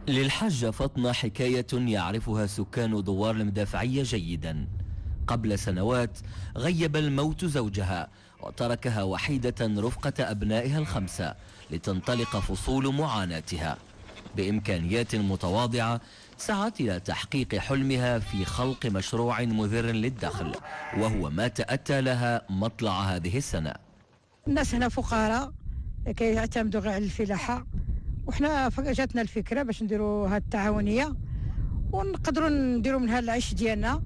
للحاجة فاطمة حكاية يعرفها سكان دوار المدافعية جيدا. قبل سنوات غيب الموت زوجها وتركها وحيدة رفقة أبنائها الخمسة لتنطلق فصول معاناتها. بإمكانيات متواضعة سعت إلى تحقيق حلمها في خلق مشروع مذر للدخل، وهو ما تأتى لها مطلع هذه السنة. الناس هنا فقراء كيعتمدوا غير على الفلاحة، وحنا جاتنا الفكرة باش نديروا هاد التعاونية ونقدروا نديروا منها العيش ديالنا،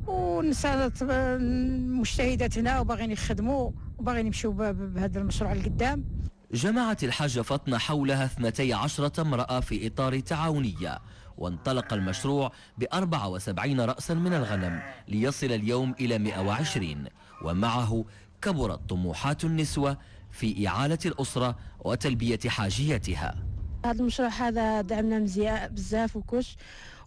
ونساعد المجتهدات هنا وباغيين يخدموا وباغيين يمشيو بهذا المشروع لقدام. جمعت الحاجة فاطمة حولها 12 امرأة في إطار تعاونية، وانطلق المشروع ب74 رأسا من الغنم ليصل اليوم إلى 120، ومعه كبرت طموحات النسوة في إعالة الأسرة وتلبية حاجياتها. هذا المشروع هذا دعمنا مزيان بزاف وكلش،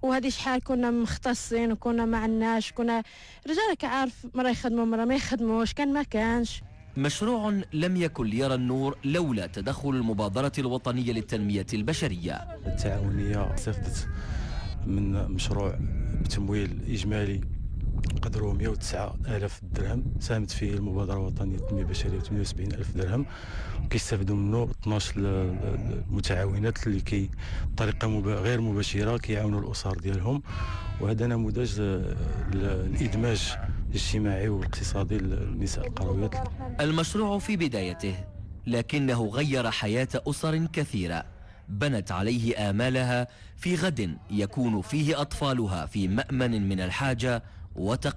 وهذه شحال كنا مختصين وكنا ما عندناش، كنا رجال كعارف مرة يخدموا مرة ما يخدموش، كان ما كانش. مشروع لم يكن ليرى النور لولا تدخل المبادرة الوطنية للتنمية البشرية. التعاونية استفدت من مشروع بتمويل إجمالي قدره 109,000 درهم، ساهمت فيه المبادرة الوطنية للتنمية البشرية 78,000 درهم، وكيستافدوا منه 12 المتعاونات اللي بطريقة غير مباشرة كيعاونوا الأسر ديالهم، وهذا نموذج الإدماج الاجتماعي والاقتصادي للنساء القرويات. المشروع في بدايته لكنه غير حياة أسر كثيرة، بنت عليه آمالها في غد يكون فيه أطفالها في مأمن من الحاجة